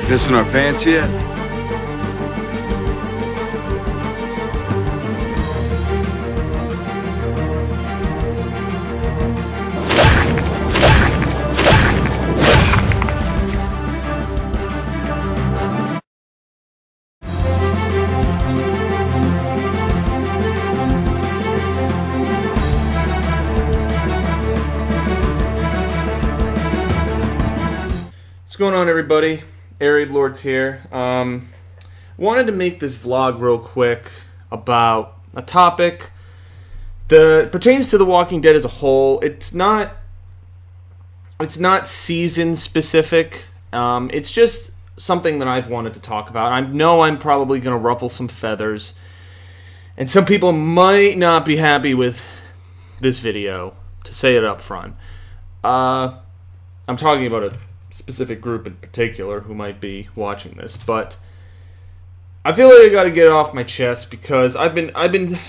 Pissing our pants yet? What's going on, everybody? Arid Lords here. Wanted to make this vlog real quick about a topic that pertains to The Walking Dead as a whole. It's not season specific. It's just something that I've wanted to talk about. I know I'm probably going to ruffle some feathers, and some people might not be happy with this video, to say it up front. I'm talking about a specific group in particular who might be watching this, but I feel like I got to get it off my chest because I've been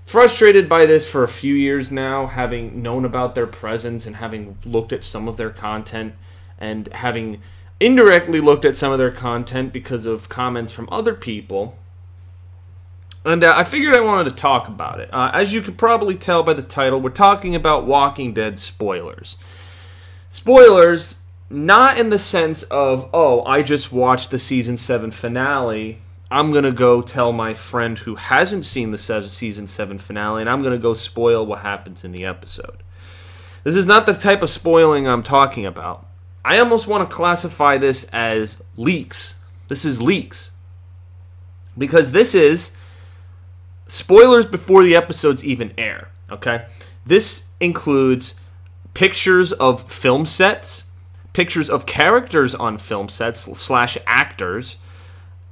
frustrated by this for a few years now, having known about their presence and having looked at some of their content and having indirectly looked at some of their content because of comments from other people. And I figured I wanted to talk about it. As you could probably tell by the title, we're talking about Walking Dead spoilers. Spoilers, not in the sense of, oh, I just watched the Season 7 finale, I'm going to go tell my friend who hasn't seen the Season 7 finale, and I'm going to go spoil what happens in the episode. This is not the type of spoiling I'm talking about. I almost want to classify this as leaks. This is leaks. Because this is spoilers before the episodes even air, okay? This includes pictures of film sets, pictures of characters on film sets / actors,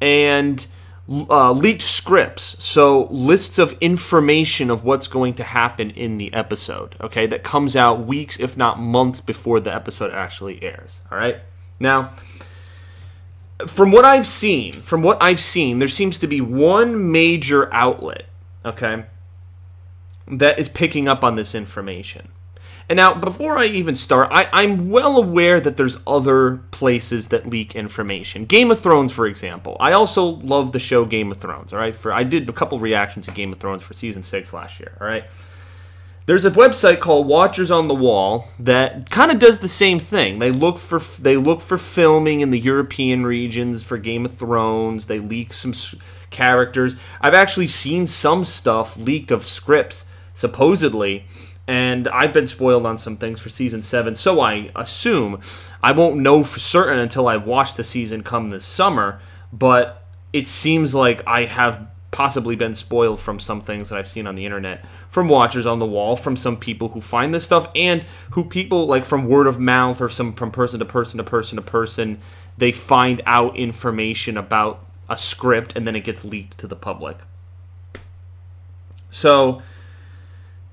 and leaked scripts, so lists of information of what's going to happen in the episode, okay, that comes out weeks, if not months, before the episode actually airs, all right? Now, from what I've seen, there seems to be one major outlet, okay, that is picking up on this information. And now, before I even start, I'm well aware that there's other places that leak information. Game of Thrones, for example. I also love the show Game of Thrones, all right? I did a couple reactions to Game of Thrones for Season 6 last year, all right? There's a website called Watchers on the Wall that kind of does the same thing. They look for filming in the European regions for Game of Thrones. They leak some characters. I've actually seen some stuff leaked of scripts, supposedly, and I've been spoiled on some things for Season 7, so I assume I won't know for certain until I watch the season come this summer, but it seems like I have possibly been spoiled from some things that I've seen on the internet, from Watchers on the Wall, from some people who find this stuff, and who people, like, from word of mouth or from person to person to person to person, they find out information about a script, and then it gets leaked to the public. So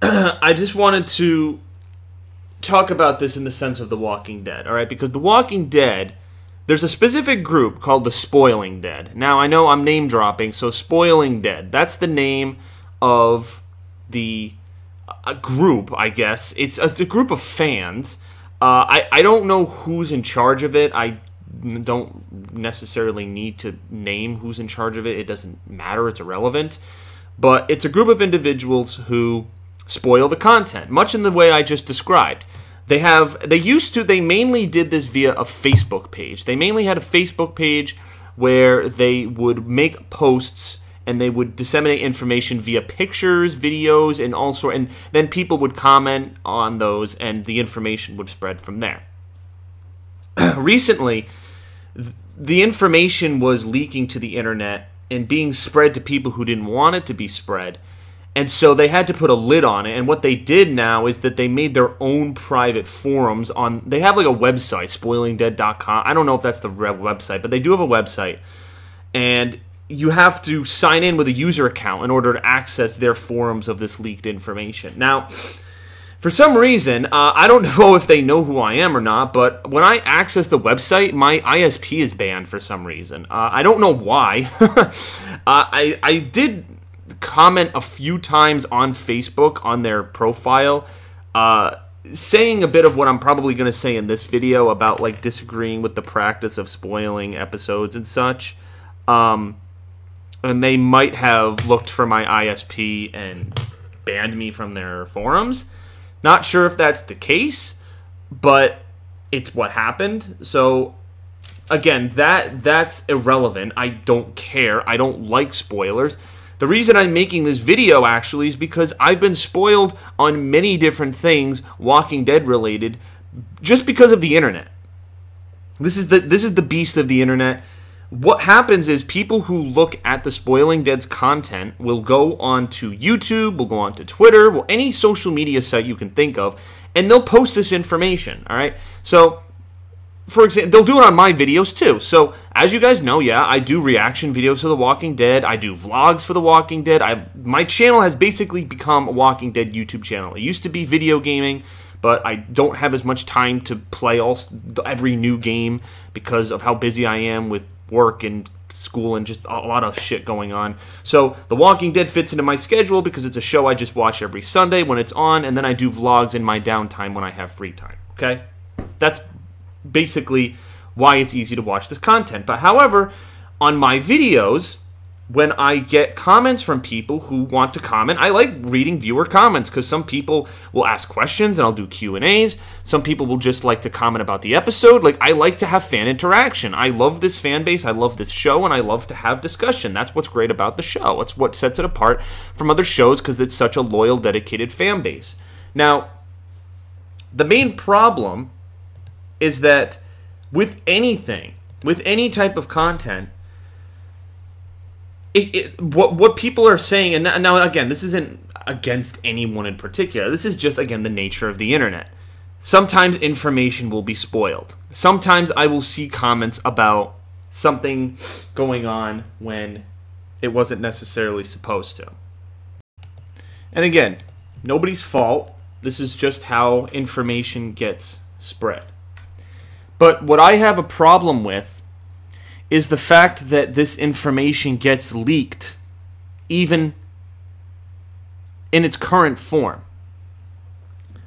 I just wanted to talk about this in the sense of The Walking Dead, all right? Because The Walking Dead, there's a specific group called the Spoiling Dead. Now, I know I'm name-dropping, so Spoiling Dead, that's the name of the group, I guess. It's a group of fans. I don't know who's in charge of it. I don't necessarily need to name who's in charge of it. It doesn't matter. It's irrelevant. But it's a group of individuals who spoil the content, much in the way I just described. They mainly did this via a Facebook page. They mainly had a Facebook page where they would make posts and they would disseminate information via pictures, videos, and all sorts, and then people would comment on those and the information would spread from there. Recently, the information was leaking to the internet and being spread to people who didn't want it to be spread. And so they had to put a lid on it, and what they did now is that they made their own private forums on, they have like a website, spoilingdead.com. I don't know if that's the website, but they do have a website, and you have to sign in with a user account in order to access their forums of this leaked information. Now, for some reason, I don't know if they know who I am or not, but when I access the website, my ISP is banned for some reason. I don't know why. I did comment a few times on Facebook on their profile saying a bit of what I'm probably going to say in this video about, like, disagreeing with the practice of spoiling episodes and such. And they might have looked for my ISP and banned me from their forums. Not sure if that's the case, but it's what happened. So, again, that's irrelevant. I don't care. I don't like spoilers. The reason I'm making this video, actually, is because I've been spoiled on many different things, Walking Dead related, just because of the internet. This is the beast of the internet. What happens is people who look at the Spoiling Dead's content will go onto YouTube, will go onto Twitter, well, any social media site you can think of, and they'll post this information, all right? So, for example, they'll do it on my videos too. So, as you guys know, yeah, I do reaction videos to The Walking Dead. I do vlogs for The Walking Dead. My channel has basically become a Walking Dead YouTube channel. It used to be video gaming, but I don't have as much time to play every new game because of how busy I am with work and school and just a lot of shit going on. So, The Walking Dead fits into my schedule because it's a show I just watch every Sunday when it's on, and then I do vlogs in my downtime when I have free time, okay? That's basically why it's easy to watch this content. But however, on my videos, when I get comments from people who want to comment, I like reading viewer comments because some people will ask questions and I'll do Q&As. Some people will just like to comment about the episode. Like, I like to have fan interaction. I love this fan base. I love this show, and I love to have discussion. That's what's great about the show. It's what sets it apart from other shows because it's such a loyal, dedicated fan base. Now, the main problem is that with anything, with any type of content, what people are saying, and now again, this isn't against anyone in particular. This is just, again, the nature of the internet. Sometimes information will be spoiled. Sometimes I will see comments about something going on when it wasn't necessarily supposed to. And again, nobody's fault. This is just how information gets spread. But what I have a problem with is the fact that this information gets leaked, even in its current form.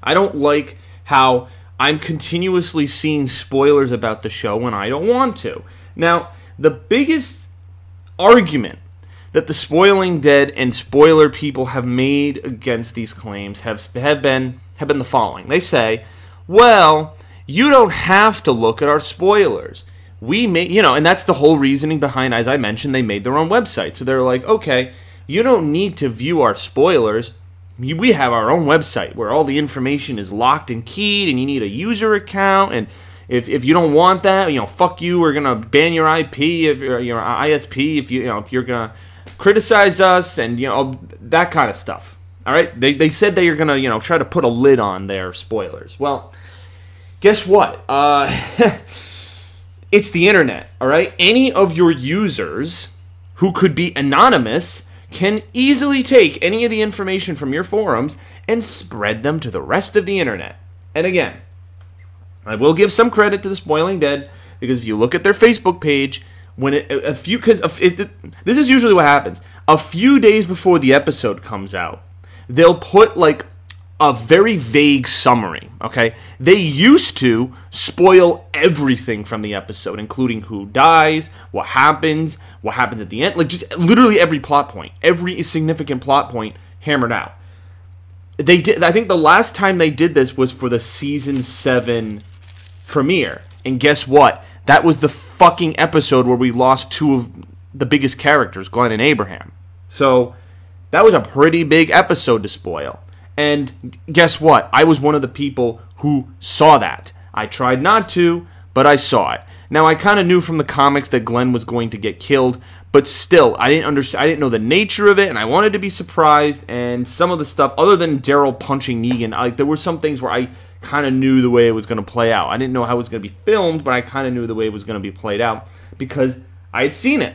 I don't like how I'm continuously seeing spoilers about the show when I don't want to. Now, the biggest argument that the Spoiling Dead and spoiler people have made against these claims have been the following. They say, well, you don't have to look at our spoilers. We made, and that's the whole reasoning behind, as I mentioned, they made their own website. So they're like, okay, you don't need to view our spoilers. We have our own website where all the information is locked and keyed, and you need a user account. And if you don't want that, fuck you. We're gonna ban your IP, if your ISP, if you're gonna criticize us, and that kind of stuff. All right, they said they are gonna try to put a lid on their spoilers. Well, guess what? It's the internet, all right? Any of your users who could be anonymous can easily take any of the information from your forums and spread them to the rest of the internet. And again, I will give some credit to the Spoiling Dead, because if you look at their Facebook page, when this is usually what happens. A few days before the episode comes out, they'll put like a very vague summary, okay? They used to spoil everything from the episode, including who dies, what happens at the end, like just literally every plot point, every significant plot point hammered out. They did. I think the last time they did this was for the season 7 premiere, and guess what? That was the fucking episode where we lost two of the biggest characters, Glenn and Abraham. So that was a pretty big episode to spoil. And guess what? I was one of the people who saw that. I tried not to, but I saw it. Now, I kind of knew from the comics that Glenn was going to get killed, but still, I didn't understand. I didn't know the nature of it, and I wanted to be surprised. And some of the stuff, other than Daryl punching Negan, there were some things where I kind of knew the way it was going to play out. I didn't know how it was going to be filmed, but I kind of knew the way it was going to be played out because I had seen it.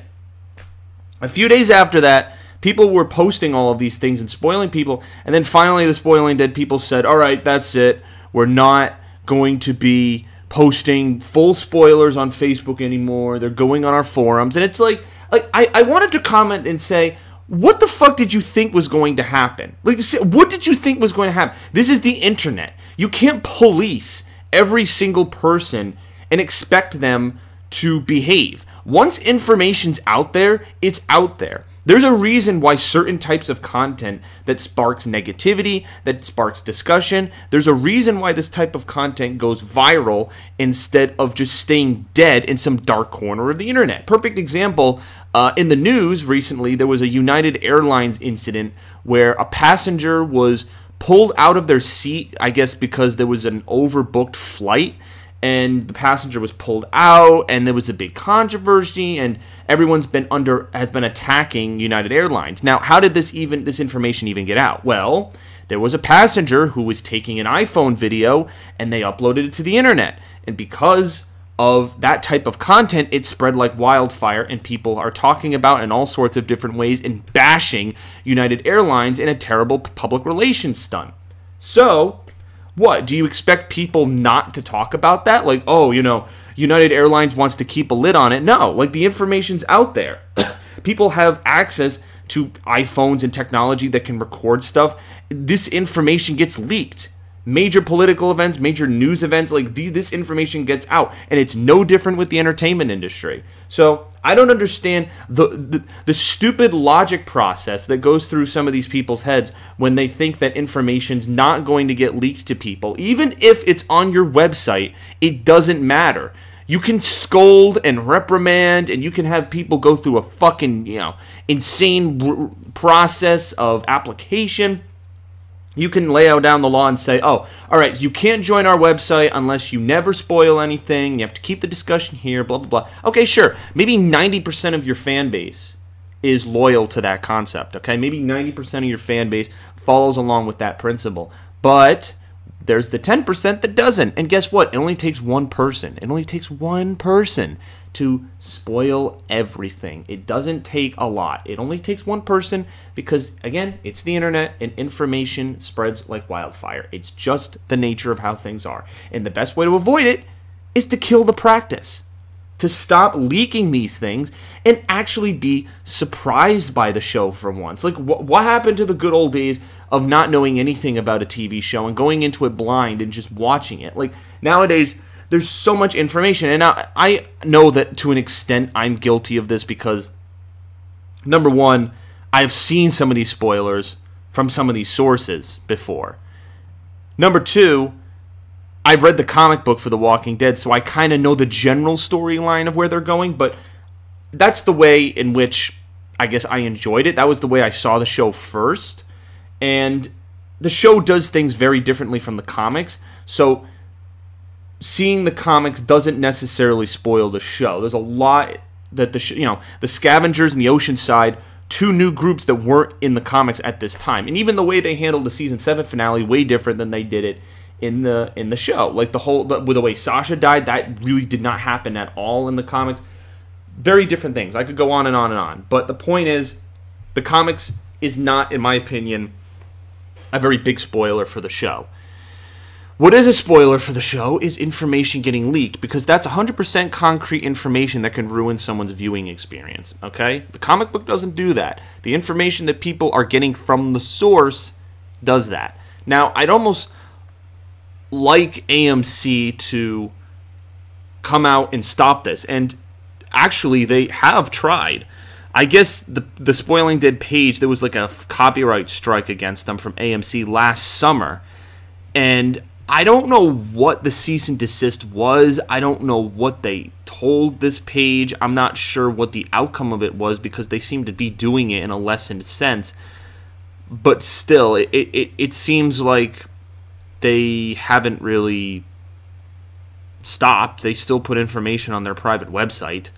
A few days after that, people were posting all of these things and spoiling people, and then finally the Spoiling Dead people said, all right, that's it. We're not going to be posting full spoilers on Facebook anymore. They're going on our forums. And it's like I wanted to comment and say, What the fuck did you think was going to happen? Like, what did you think was going to happen? This is the internet. You can't police every single person and expect them to behave. Once information's out there, it's out there. There's a reason why certain types of content that sparks negativity, that sparks discussion, there's a reason why this type of content goes viral instead of just staying dead in some dark corner of the internet. Perfect example, in the news recently, there was a United Airlines incident where a passenger was pulled out of their seat, I guess because there was an overbooked flight, and the passenger was pulled out, and there was a big controversy, and everyone's has been attacking United Airlines. Now, how did this information even get out? Well, there was a passenger who was taking an iPhone video, and they uploaded it to the internet. And because of that type of content, it spread like wildfire, and people are talking about in all sorts of different ways and bashing United Airlines in a terrible public relations stunt. So, what? Do you expect people not to talk about that? Like, oh, United Airlines wants to keep a lid on it. No, like, the information's out there. People have access to iPhones and technology that can record stuff. This information gets leaked. Major political events, major news events, like this information gets out, and it's no different with the entertainment industry. So I don't understand the stupid logic process that goes through some of these people's heads when they think that information's not going to get leaked to people. Even if it's on your website, it doesn't matter. You can scold and reprimand, and you can have people go through a fucking, insane process of application. You can lay out down the law and say, oh, all right, you can't join our website unless you never spoil anything. You have to keep the discussion here, blah, blah, blah. Okay, sure. Maybe 90% of your fan base is loyal to that concept, okay? Maybe 90% of your fan base follows along with that principle. But there's the 10% that doesn't. And guess what? It only takes one person. It only takes one person to spoil everything. It doesn't take a lot. It only takes one person because, again, it's the internet and information spreads like wildfire. It's just the nature of how things are. And the best way to avoid it is to kill the practice, to stop leaking these things and actually be surprised by the show for once. Like, what happened to the good old days of not knowing anything about a TV show and going into it blind and just watching it? Like, nowadays, there's so much information, and now I know that to an extent I'm guilty of this because, number one, I've seen some of these spoilers from some of these sources before. Number two, I've read the comic book for The Walking Dead, so I kind of know the general storyline of where they're going, but that's the way in which I guess I enjoyed it. That was the way I saw the show first, and the show does things very differently from the comics, so seeing the comics doesn't necessarily spoil the show. There's a lot that the Scavengers and the Oceanside, two new groups that weren't in the comics at this time, and even the way they handled the season 7 finale way different than they did it in the show. Like with the way Sasha died, that really did not happen at all in the comics. Very different things. I could go on and on and on, but the point is, the comics is not, in my opinion, a very big spoiler for the show. What is a spoiler for the show is information getting leaked, because that's 100% concrete information that can ruin someone's viewing experience, okay? The comic book doesn't do that. The information that people are getting from the source does that. Now, I'd almost like AMC to come out and stop this, and actually they have tried. I guess the Spoiling Dead page, there was like a copyright strike against them from AMC last summer, and I don't know what the cease and desist was. I don't know what they told this page. I'm not sure what the outcome of it was because they seem to be doing it in a lessened sense. But still, it seems like they haven't really stopped. They still put information on their private website.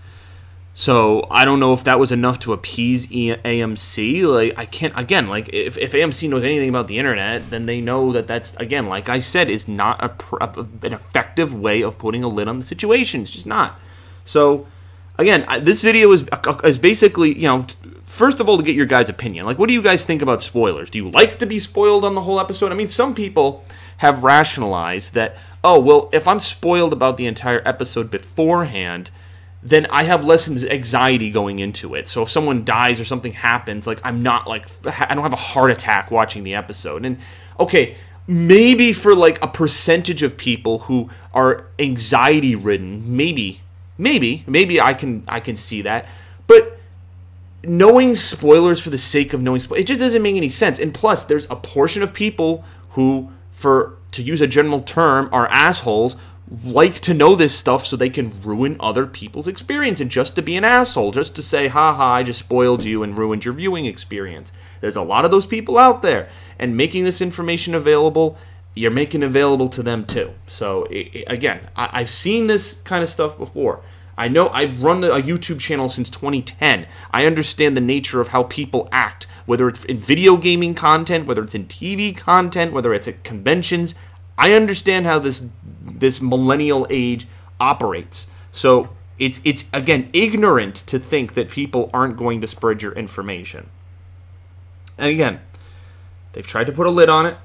So I don't know if that was enough to appease AMC. Like, I can't, again, like, if AMC knows anything about the internet, then they know that that's, again, like I said, is not an effective way of putting a lid on the situation. It's just not. So, again, this video is basically, first of all, to get your guys' opinion. Like, what do you guys think about spoilers? Do you like to be spoiled on the whole episode? I mean, some people have rationalized that, oh, well, if I'm spoiled about the entire episode beforehand, then I have less anxiety going into it. So if someone dies or something happens, like, I'm not like, I don't have a heart attack watching the episode. And okay, maybe for like a percentage of people who are anxiety ridden, maybe I can see that. But knowing spoilers for the sake of knowing spoilers, it just doesn't make any sense. And plus, there's a portion of people who, to use a general term, are assholes, like to know this stuff so they can ruin other people's experience, and just to be an asshole, just to say, haha, I just spoiled you and ruined your viewing experience. There's a lot of those people out there, and making this information available, you're making available to them too. So again, I've seen this kind of stuff before. I know I've run a YouTube channel since 2010. I understand the nature of how people act, whether it's in video gaming content, whether it's in TV content, whether it's at conventions. I understand how this millennial age operates. So it's again ignorant to think that people aren't going to spread your information. And again, they've tried to put a lid on it,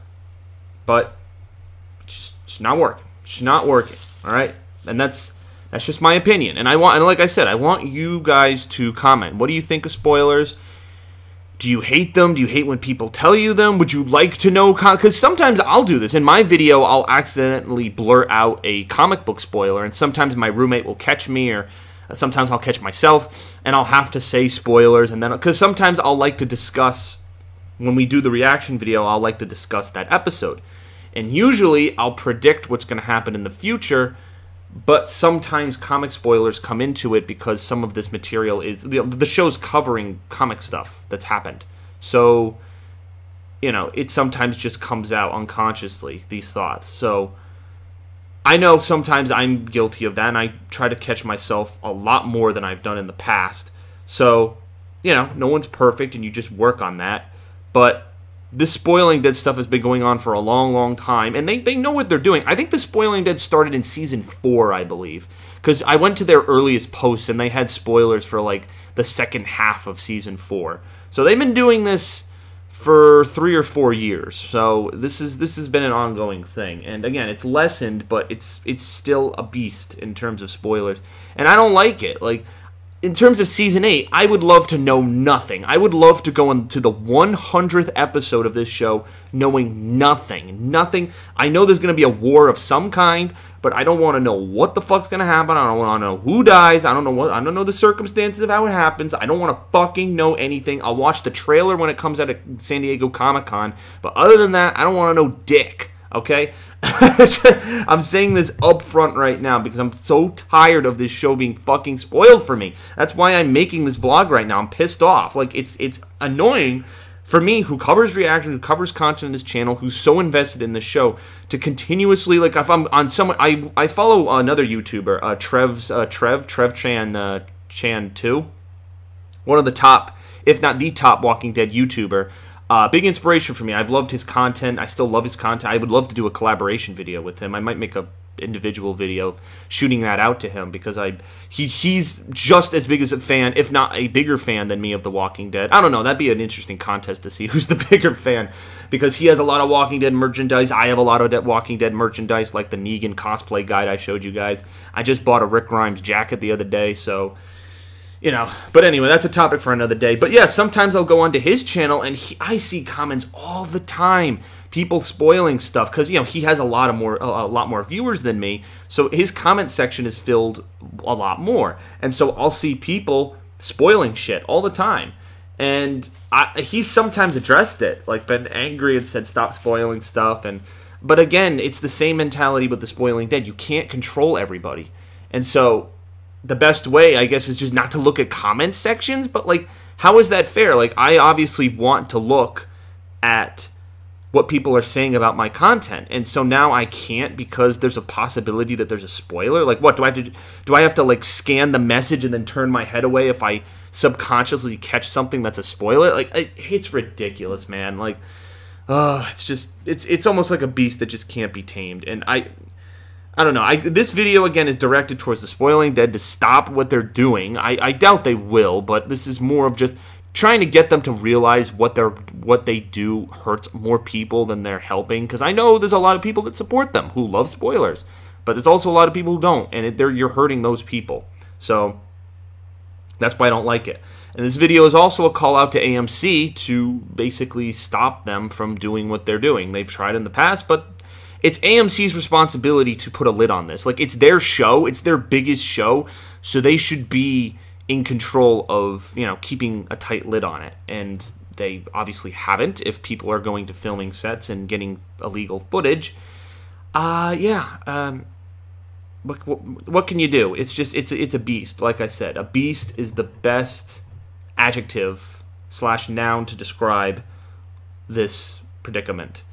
but it's not working. It's not working. All right, and that's just my opinion. And like I said, I want you guys to comment. What do you think of spoilers? Do you hate them? Do you hate when people tell you them? Would you like to know? Because sometimes I'll do this. In my video, I'll accidentally blur out a comic book spoiler, and sometimes my roommate will catch me, or sometimes I'll catch myself, and I'll have to say spoilers. And then, because sometimes I'll like to discuss, when we do the reaction video, I'll like to discuss that episode. And usually, I'll predict what's going to happen in the future, but sometimes comic spoilers come into it because some of this material is, the show's covering comic stuff that's happened. So, it sometimes just comes out unconsciously, these thoughts. So, I know sometimes I'm guilty of that, and I try to catch myself a lot more than I've done in the past. So, no one's perfect, and you just work on that. But this Spoiling Dead stuff has been going on for a long, long time, and they know what they're doing. I think the Spoiling Dead started in Season 4, I believe, because I went to their earliest post, and they had spoilers for, like, the second half of Season 4. So they've been doing this for 3 or 4 years. So this has been an ongoing thing. And again, it's lessened, but it's still a beast in terms of spoilers. And I don't like it. Like, in terms of Season 8, I would love to know nothing. I would love to go into the 100th episode of this show knowing nothing. Nothing. I know there's going to be a war of some kind, but I don't want to know what the fuck's going to happen. I don't want to know who dies. I don't know the circumstances of how it happens. I don't want to fucking know anything. I'll watch the trailer when it comes out at San Diego Comic-Con, but other than that, I don't want to know dick. Okay? I'm saying this up front right now because I'm so tired of this show being fucking spoiled for me. That's why I'm making this vlog right now. I'm pissed off. Like, it's annoying for me, who covers reactions, who covers content on this channel, who's so invested in the show, to continuously, like, if I'm on someone, I follow another YouTuber, Trev Chan 2, one of the top, if not the top, Walking Dead YouTuber. Big inspiration for me. I've loved his content. I still love his content. I would love to do a collaboration video with him. I might make a individual video shooting that out to him because he's just as big as a fan, if not a bigger fan than me of The Walking Dead. I don't know. That'd be an interesting contest to see who's the bigger fan because he has a lot of Walking Dead merchandise. I have a lot of Walking Dead merchandise, like the Negan cosplay guide I showed you guys. I just bought a Rick Grimes jacket the other day, so... but anyway, that's a topic for another day. But yeah, sometimes I'll go onto his channel and I see comments all the time, people spoiling stuff because he has a lot more viewers than me, so his comment section is filled a lot more, and so I'll see people spoiling shit all the time, and he's sometimes addressed it, like been angry and said stop spoiling stuff, but again, it's the same mentality with the Spoiling Dead. You can't control everybody, and so. The best way, I guess, is just not to look at comment sections, but, like, how is that fair? Like, I obviously want to look at what people are saying about my content, and so now I can't because there's a possibility that there's a spoiler? Like, what, do I have to, like, scan the message and then turn my head away if I subconsciously catch something that's a spoiler? Like, it's ridiculous, man. Like, it's almost like a beast that just can't be tamed, and I don't know. This video, again, is directed towards the Spoiling Dead to stop what they're doing. I doubt they will, but this is more of just trying to get them to realize what they do hurts more people than they're helping. Because I know there's a lot of people that support them who love spoilers, but there's also a lot of people who don't, and you're hurting those people. So That's why I don't like it. And this video is also a call out to AMC to basically stop them from doing what they're doing. They've tried in the past, but it's AMC's responsibility to put a lid on this. Like, it's their show. It's their biggest show. So they should be in control of, you know, keeping a tight lid on it. And they obviously haven't if people are going to filming sets and getting illegal footage. What can you do? It's just, it's a beast. Like I said, a beast is the best adjective / noun to describe this predicament.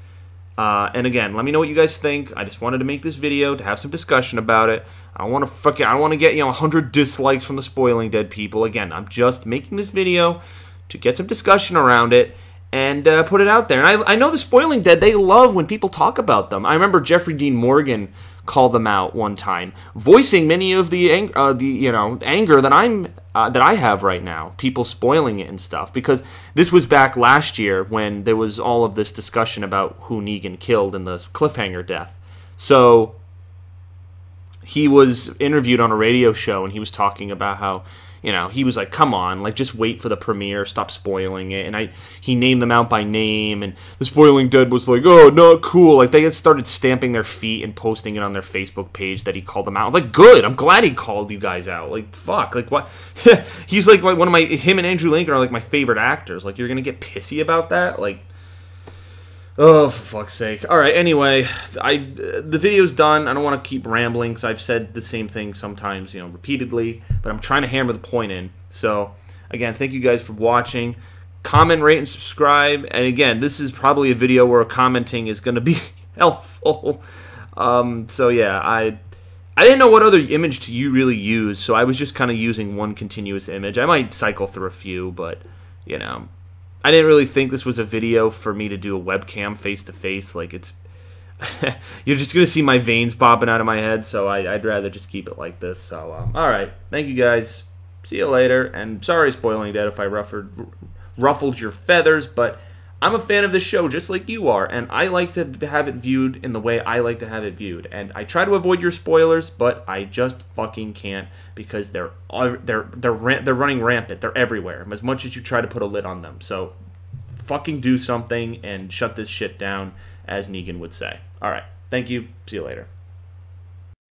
And again, let me know what you guys think. I just wanted to make this video to have some discussion about it. I don't want to get, 100 dislikes from the Spoiling Dead people. Again, I'm just making this video to get some discussion around it and put it out there. And I know the Spoiling Dead, they love when people talk about them. I remember Jeffrey Dean Morgan called them out one time, voicing many of the anger that I have right now, people spoiling it and stuff, because this was back last year when there was all of this discussion about who Negan killed in the cliffhanger death. So he was interviewed on a radio show and he was talking about how, he was like, come on, like, just wait for the premiere, stop spoiling it. And he named them out by name, and the Spoiling Dead was like, oh, not cool. Like, they started stamping their feet and posting it on their Facebook page that he called them out. I was like, good, I'm glad he called you guys out. Like, fuck, like, what? He's like one of him and Andrew Lincoln are like my favorite actors. Like, you're gonna get pissy about that? Like, oh, for fuck's sake. Alright, anyway, the video's done. I don't want to keep rambling because I've said the same thing sometimes, repeatedly, but I'm trying to hammer the point in. So, again, thank you guys for watching. Comment, rate, and subscribe. And again, this is probably a video where commenting is going to be helpful. So, yeah, I didn't know what other image to really use, so I was just kind of using one continuous image. I might cycle through a few, but, I didn't really think this was a video for me to do a webcam face-to-face. Like, it's... you're just going to see my veins popping out of my head, so I'd rather just keep it like this. So, alright. Thank you, guys. See you later. And sorry, Spoiling Dead, if I ruffled your feathers, but I'm a fan of this show just like you are, and I like to have it viewed in the way I like to have it viewed. And I try to avoid your spoilers, but I just fucking can't, because they're running rampant. They're everywhere, as much as you try to put a lid on them. So fucking do something and shut this shit down, as Negan would say. All right, thank you. See you later.